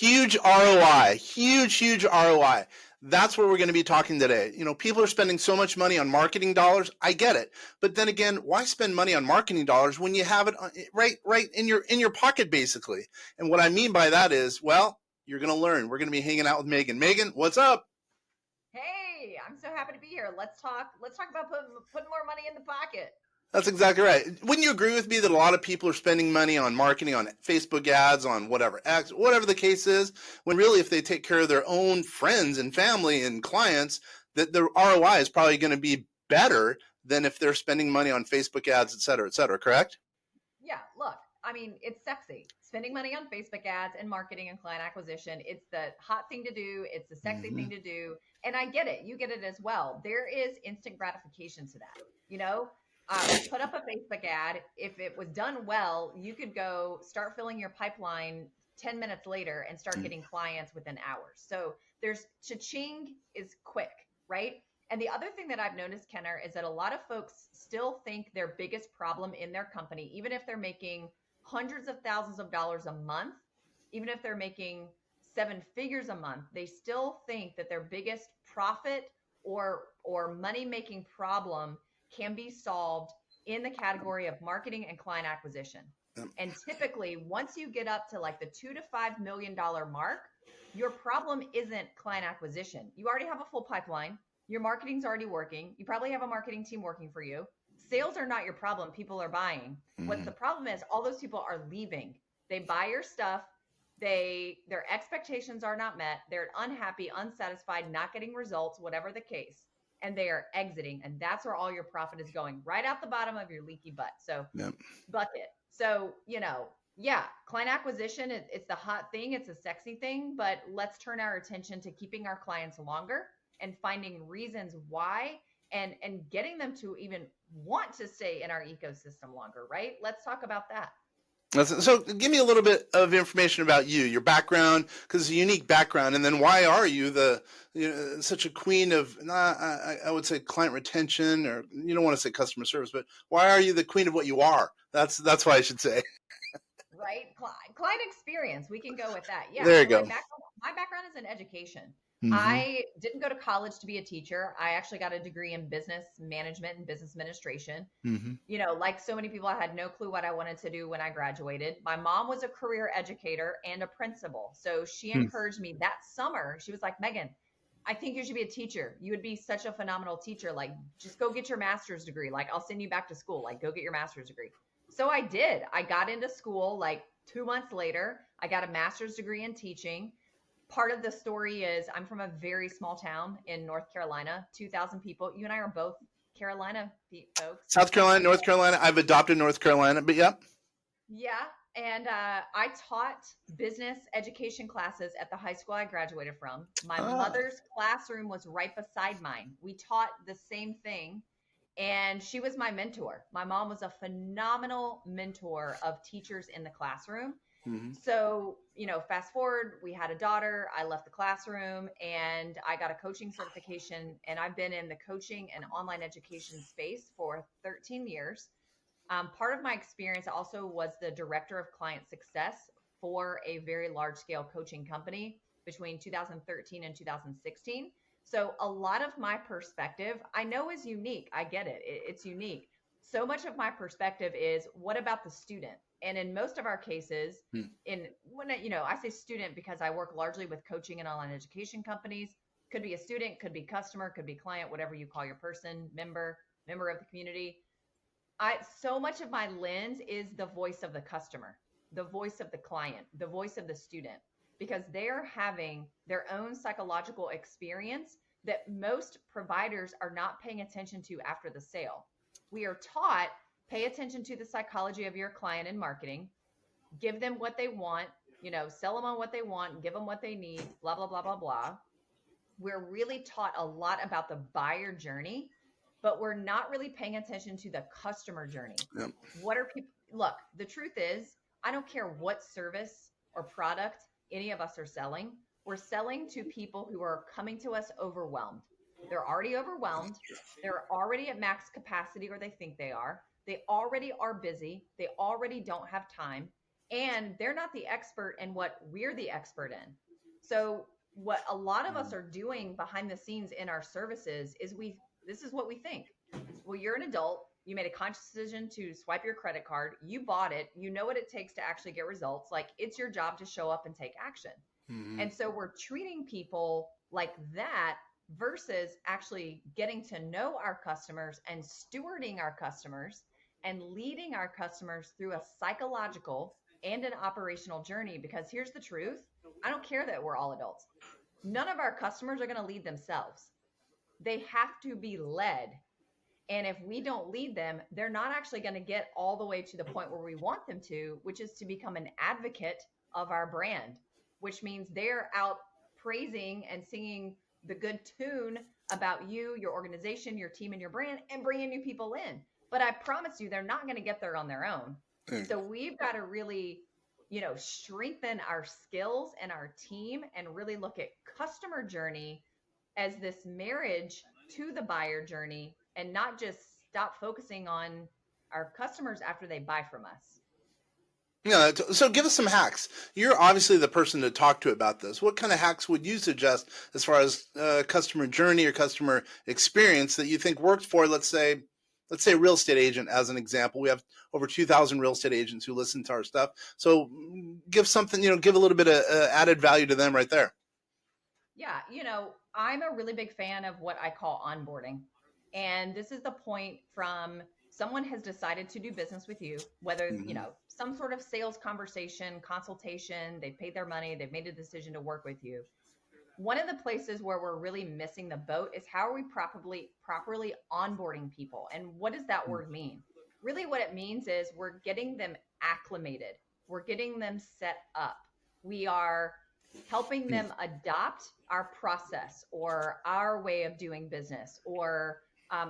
Huge ROI, huge ROI. That's what we're going to be talking today. People are spending so much money on marketing dollars. I get it. But then again, why spend money on marketing dollars when you have it right in your pocket, basically? And what I mean by that is, well, you're going to learn. We're going to be hanging out with Megan. Megan, what's up? Hey, I'm so happy to be here. Let's talk. Let's talk about putting more money in the pocket. That's exactly right. Wouldn't you agree with me that a lot of people are spending money on marketing, on Facebook ads, on whatever the case is, when really if they take care of their own friends and family and clients, that the ROI is probably going to be better than if they're spending money on Facebook ads, et cetera, correct? Yeah, look, I mean, it's sexy. Spending money on Facebook ads and marketing and client acquisition. It's the hot thing to do. It's the sexy thing to do. And I get it. You get it as well. There is instant gratification to that. You know, put up a Facebook ad. If it was done well, you could go start filling your pipeline 10 minutes later and start getting clients within hours. So there's cha-ching is quick, right? And the other thing that I've noticed, Kenner, is that a lot of folks still think their biggest problem in their company, even if they're making hundreds of thousands of dollars a month, even if they're making seven figures a month, they still think that their biggest profit or money making problem can be solved in the category of marketing and client acquisition. And typically, once you get up to like the $2 to $5 million mark, your problem isn't client acquisition. You already have a full pipeline. Your marketing's already working. You probably have a marketing team working for you. Sales are not your problem. People are buying. What the problem is, all those people are leaving. They buy your stuff. Their expectations are not met. They're unhappy, unsatisfied, not getting results, whatever the case. And they are exiting. And that's where all your profit is going, right out the bottom of your leaky butt. So bucket. So, yeah, client acquisition, it's the hot thing. It's a sexy thing, but let's turn our attention to keeping our clients longer and finding reasons why and getting them to even want to stay in our ecosystem longer, right? Let's talk about that. So give me a little bit of information about you, your background, because it's a unique background, and then why are you such a queen of, I would say client retention, or you don't want to say customer service, but why are you the queen of what you are? That's why I should say. Right? Client experience. We can go with that. Yeah. There you So my go. background is in education. Mm-hmm. I didn't go to college to be a teacher. I actually got a degree in business management and business administration. Mm-hmm. Like so many people, I had no clue what I wanted to do when I graduated. My mom was a career educator and a principal. So she encouraged me that summer. She was like, Megan, I think you should be a teacher. You would be such a phenomenal teacher. Like, just go get your master's degree. Like, I'll send you back to school. Like, go get your master's degree. So I did. I got into school like 2 months later. I got a master's degree in teaching. Part of the story is I'm from a very small town in North Carolina, 2,000 people. You and I are both Carolina folks. South Carolina, North Carolina. I've adopted North Carolina, but yep. Yeah. And I taught business education classes at the high school I graduated from. My mother's classroom was right beside mine. We taught the same thing. And she was my mentor. My mom was a phenomenal mentor of teachers in the classroom. Mm-hmm. So, fast forward, we had a daughter. I left the classroom and I got a coaching certification. And I've been in the coaching and online education space for 13 years. Part of my experience also was the director of client success for a very large scale coaching company between 2013 and 2016. So a lot of my perspective, I know is unique. I get it. It's unique. So much of my perspective is what about the student? And in most of our cases, I say student because I work largely with coaching and online education companies. Could be a student, could be customer, could be client, whatever you call your person, member of the community. So much of my lens is the voice of the customer, the voice of the client, the voice of the student, because they're having their own psychological experience that most providers are not paying attention to after the sale. We are taught, pay attention to the psychology of your client in marketing, give them what they want, sell them on what they want, give them what they need, blah, blah, blah, blah, blah. We're really taught a lot about the buyer journey, but we're not really paying attention to the customer journey. Yep. What are people? Look, the truth is, I don't care what service or product any of us are selling. We're selling to people who are coming to us overwhelmed. They're already overwhelmed. They're already at max capacity, or they think they are. They already are busy. They already don't have time. and they're not the expert in what we're the expert in. So what a lot of us are doing behind the scenes in our services is this is what we think. Well, you're an adult. You made a conscious decision to swipe your credit card. You bought it. You know what it takes to actually get results. Like, it's your job to show up and take action. Mm-hmm. And so we're treating people like that versus actually getting to know our customers and stewarding our customers and leading our customers through a psychological and an operational journey. Because here's the truth. I don't care that we're all adults. None of our customers are going to lead themselves. They have to be led. And if we don't lead them, they're not actually going to get all the way to the point where we want them to, which is to become an advocate of our brand, which means they're out praising and singing the good tune about you, your organization, your team, and your brand, and bringing new people in. But I promise you, they're not going to get there on their own. So we've got to really, strengthen our skills and our team and really look at customer journey as this marriage to the buyer journey, and not just stop focusing on our customers after they buy from us. Yeah, so give us some hacks. You're obviously the person to talk to about this. What kind of hacks would you suggest as far as customer journey or customer experience that you think works for, let's say a real estate agent as an example? We have over 2,000 real estate agents who listen to our stuff. So give something, give a little bit of added value to them right there. Yeah, I'm a really big fan of what I call onboarding. And this is the point from someone has decided to do business with you, whether, some sort of sales conversation, consultation, they've paid their money, they've made a decision to work with you. One of the places where we're really missing the boat is how are we properly onboarding people? And what does that word mean? Really what it means is we're getting them acclimated. We're getting them set up. We are helping them adopt our process or our way of doing business, or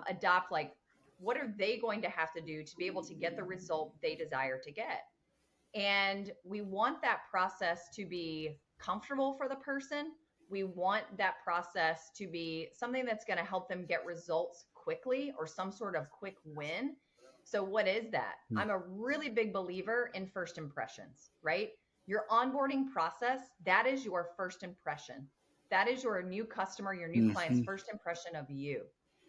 adopt, like, what are they going to have to do to be able to get the result they desire to get? And we want that process to be comfortable for the person. We want that process to be something that's going to help them get results quickly, or some sort of quick win. So what is that? I'm a really big believer in first impressions, right? Your onboarding process, that is your first impression. That is your new customer, your new client's first impression of you.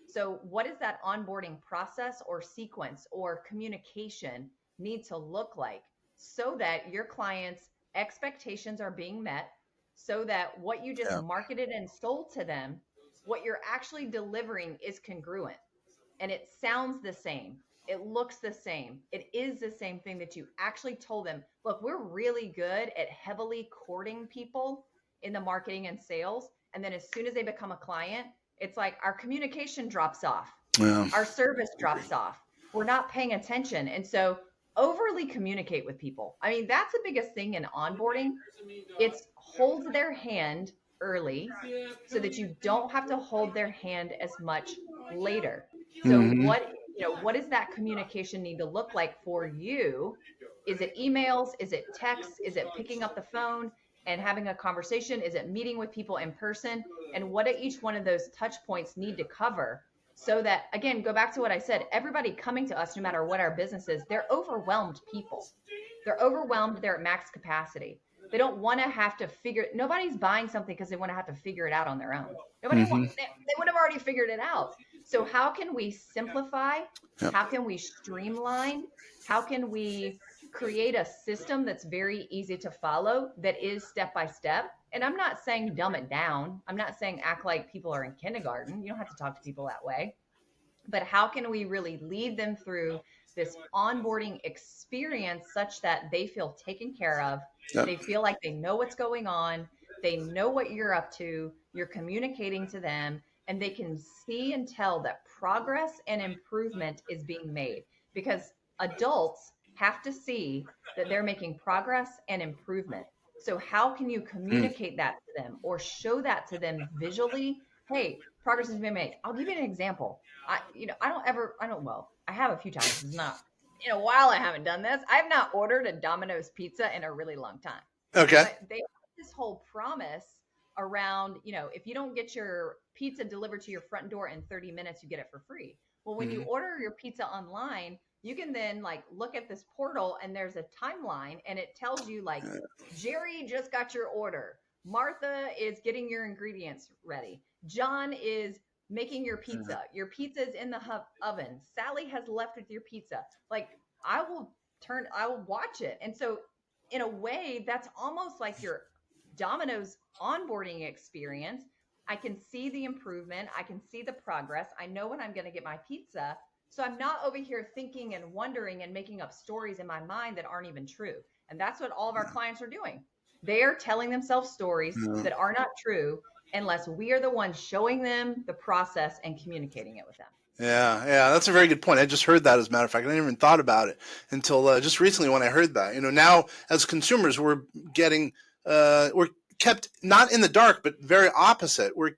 So what does that onboarding process or sequence or communication need to look like so that your clients' expectations are being met, so that what you just marketed and sold to them, what you're actually delivering is congruent, and it sounds the same. It looks the same. It is the same thing that you actually told them. Look, we're really good at heavily courting people in the marketing and sales. And then as soon as they become a client, it's like our communication drops off. Yeah. Our service drops off. We're not paying attention. And so overly communicate with people. I mean, that's the biggest thing in onboarding. It's hold their hand early so that you don't have to hold their hand as much later. So what does that communication need to look like for you? Is it emails? Is it texts? Is it picking up the phone and having a conversation? Is it meeting with people in person? And what do each one of those touch points need to cover? So that, again, go back to what I said, everybody coming to us, no matter what our business is, they're overwhelmed people. They're overwhelmed. They're at max capacity. They don't want to have to nobody's buying something because they want to have to figure it out on their own. They would have already figured it out. So how can we simplify? Yep. How can we streamline? How can we create a system that's very easy to follow, that is step by step? And I'm not saying dumb it down. I'm not saying act like people are in kindergarten. You don't have to talk to people that way. But how can we really lead them through this onboarding experience such that they feel taken care of? Yep. They feel like they know what's going on. They know what you're up to. You're communicating to them, and they can see and tell that progress and improvement is being made, because adults have to see that they're making progress and improvement. So how can you communicate that to them or show that to them visually? Hey, progress has been made. I'll give you an example. I have a few times. It's not in a while. I haven't done this. I've not ordered a Domino's pizza in a really long time. Okay. But they have this whole promise around, if you don't get your pizza delivered to your front door in 30 minutes, you get it for free. Well, when you order your pizza online, you can then like look at this portal and there's a timeline and it tells you like Jerry just got your order. Martha is getting your ingredients ready. John is making your pizza. Your pizza's in the oven. Sally has left with your pizza. Like I will watch it. And so in a way, that's almost like your Domino's onboarding experience. I can see the improvement. I can see the progress. I know when I'm going to get my pizza. So I'm not over here thinking and wondering and making up stories in my mind that aren't even true. And that's what all of our clients are doing. They're telling themselves stories that are not true unless we are the ones showing them the process and communicating it with them. Yeah, that's a very good point. I just heard that, as a matter of fact. I didn't even thought about it until just recently when I heard that. Now as consumers, we're getting we're kept not in the dark, but very opposite. We're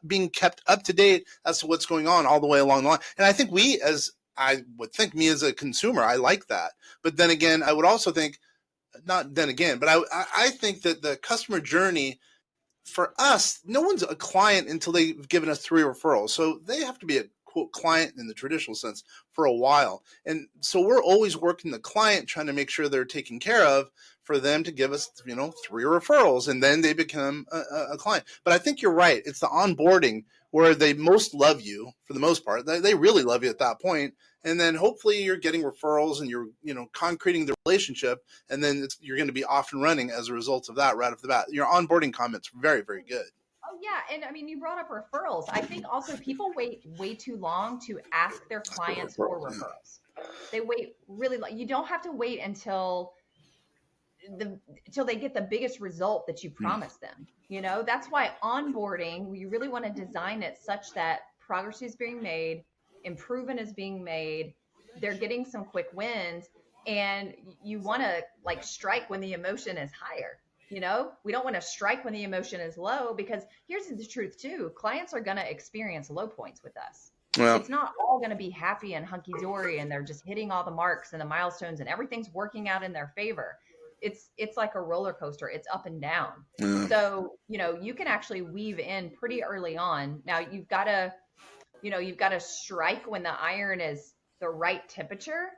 being kept up to date as to what's going on all the way along the line. And I think me as a consumer, I like that. But then again, I would also think, not then again, but I think that the customer journey for us, no one's a client until they've given us 3 referrals. So they have to be a quote client in the traditional sense for a while. And so we're always working the client, trying to make sure they're taken care of for them to give us, 3 referrals, and then they become a client. But I think you're right. It's the onboarding where they most love you for the most part. They really love you at that point. And then hopefully you're getting referrals and you're, concreting the relationship, and then you're going to be off and running as a result of that right off the bat. Your onboarding comments very, very good. Oh yeah, and I mean you brought up referrals. I think also people wait way too long to ask their clients for referrals. They wait really long. You don't have to wait until they get the biggest result that you promised them. That's why onboarding, we really want to design it such that progress is being made, improvement is being made, they're getting some quick wins, and you want to like strike when the emotion is higher. We don't want to strike when the emotion is low, because here's the truth too. Clients are going to experience low points with us. Well, it's not all going to be happy and hunky-dory and they're just hitting all the marks and the milestones and everything's working out in their favor. It's like a roller coaster. It's up and down. So, you can actually weave in pretty early on. Now you've got to strike when the iron is the right temperature.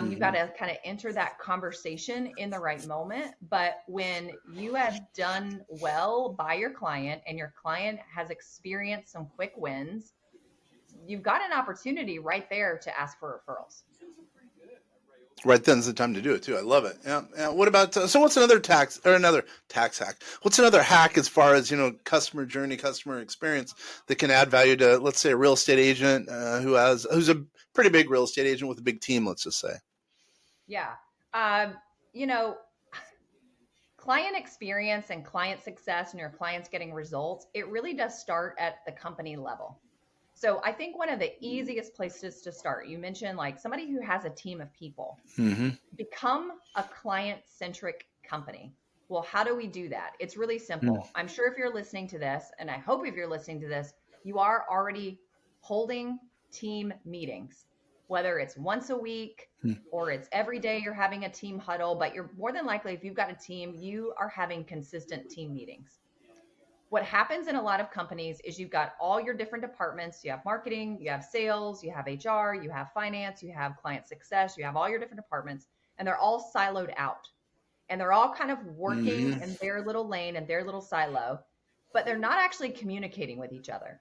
You've got to kind of enter that conversation in the right moment. But when you have done well by your client and your client has experienced some quick wins, you've got an opportunity right there to ask for referrals. Right then's the time to do it too. I love it. Yeah. What about so? What's another tax hack? What's another hack as far as customer journey, customer experience that can add value to, let's say, a real estate agent who's a pretty big real estate agent with a big team? Let's just say. Yeah. Client experience and client success and your clients getting results, it really does start at the company level. So I think one of the easiest places to start, you mentioned like somebody who has a team of people, become a client-centric company. Well, how do we do that? It's really simple. I'm sure if you're listening to this, and I hope if you're listening to this, you are already holding team meetings, whether it's once a week or it's every day you're having a team huddle, but you're more than likely, if you've got a team, you are having consistent team meetings. What happens in a lot of companies is you've got all your different departments. You have marketing, you have sales, you have HR, you have finance, you have client success, you have all your different departments, and they're all siloed out. And they're all kind of working in their little lane and their little silo, but they're not actually communicating with each other.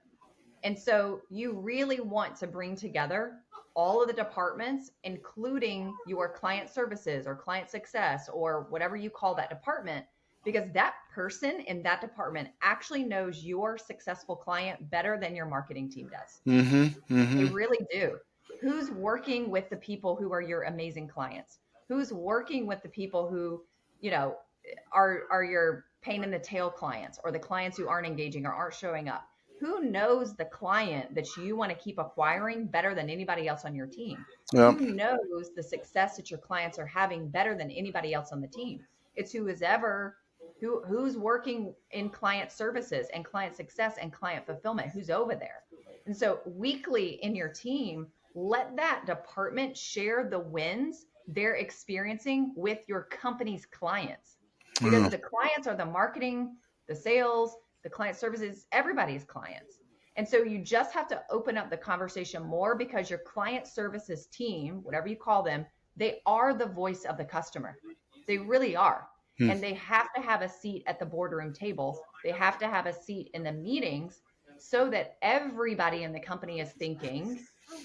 And so you really want to bring together all of the departments, including your client services or client success or whatever you call that department, because that person in that department actually knows your successful client better than your marketing team does. They really do. Who's working with the people who are your amazing clients? Who's working with the people who, are your pain in the tail clients, or the clients who aren't engaging or aren't showing up? Who knows the client that you want to keep acquiring better than anybody else on your team? Yep. Who knows the success that your clients are having better than anybody else on the team? It's who's working in client services and client success and client fulfillment, who's over there. And so weekly in your team, let that department share the wins they're experiencing with your company's clients, because the clients are the marketing, the sales, the client services, everybody's clients. And so you just have to open up the conversation more, because your client services team, whatever you call them, they are the voice of the customer. They really are. Hmm. And they have to have a seat at the boardroom table. They have to have a seat in the meetings, so that everybody in the company is thinking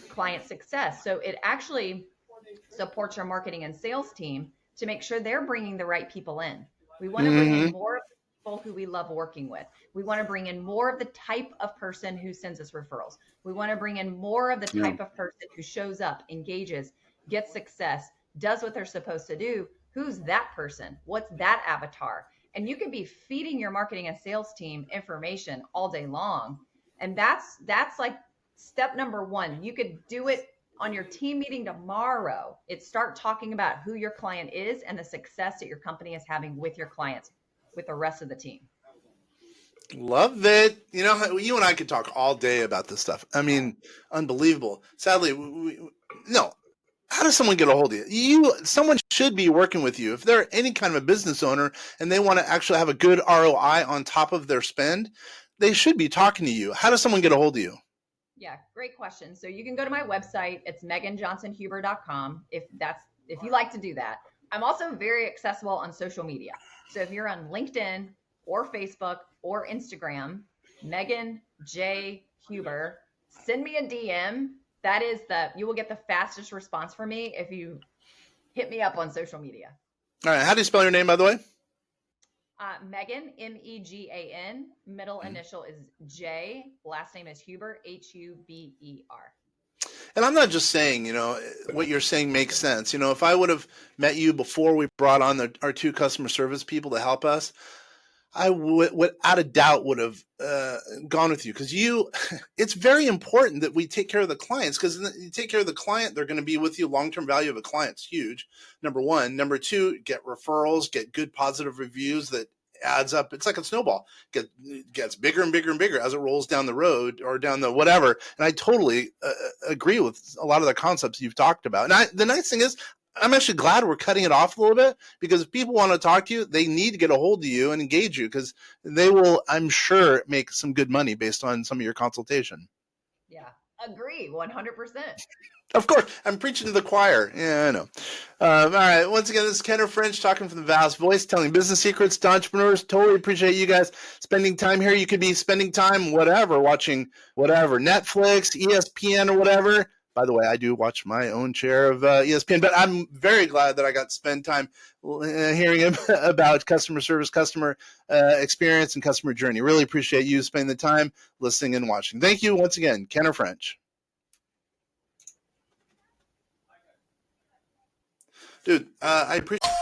client success. So it actually supports your marketing and sales team to make sure they're bringing the right people in. We want to bring in more of the people who we love working with. We want to bring in more of the type of person who sends us referrals. We want to bring in more of the type of person who shows up, engages, gets success, does what they're supposed to do. Who's that person? What's that avatar? And you can be feeding your marketing and sales team information all day long. And that's like step number one. You could do it on your team meeting tomorrow. It's start talking about who your client is and the success that your company is having with your clients, with the rest of the team. Love it. You know, you and I could talk all day about this stuff. I mean, unbelievable. Sadly, no. How does someone get a hold of you? Someone should be working with you. If they're any kind of a business owner and they want to actually have a good ROI on top of their spend, they should be talking to you. How does someone get a hold of you? Yeah, great question. So you can go to my website. It's meganjohnsonhuber.com if you like to do that. I'm also very accessible on social media. So if you're on LinkedIn or Facebook or Instagram, Megan J. Huber, send me a DM. You will get the fastest response from me if you hit me up on social media. All right. How do you spell your name, by the way? Megan, Megan, middle initial is J, last name is Huber, Huber. And I'm not just saying, you know, what you're saying makes sense. You know, if I would have met you before we brought on our two customer service people to help us, I would without a doubt would have gone with you, because it's very important that we take care of the clients, because you take care of the client, they're going to be with you. Long-term value of a client's huge. Number one. Number two, get referrals, get good positive reviews that adds up. It's like a snowball. Gets bigger and bigger and bigger as it rolls down the road or down the whatever. And I totally agree with a lot of the concepts you've talked about. And the nice thing is, I'm actually glad we're cutting it off a little bit, because if people want to talk to you, they need to get a hold of you and engage you, because they will, I'm sure, make some good money based on some of your consultation. Yeah, agree, 100%. Of course, I'm preaching to the choir. Yeah, I know. All right. Once again, this is Kenner French talking from the Vast Voice, telling business secrets to entrepreneurs. Totally appreciate you guys spending time here. You could be spending time watching whatever, Netflix, ESPN, or whatever. By the way, I do watch my own share of ESPN, but I'm very glad that I got to spend time hearing about customer service, customer experience, and customer journey. Really appreciate you spending the time listening and watching. Thank you once again, Kenner French. Dude, I appreciate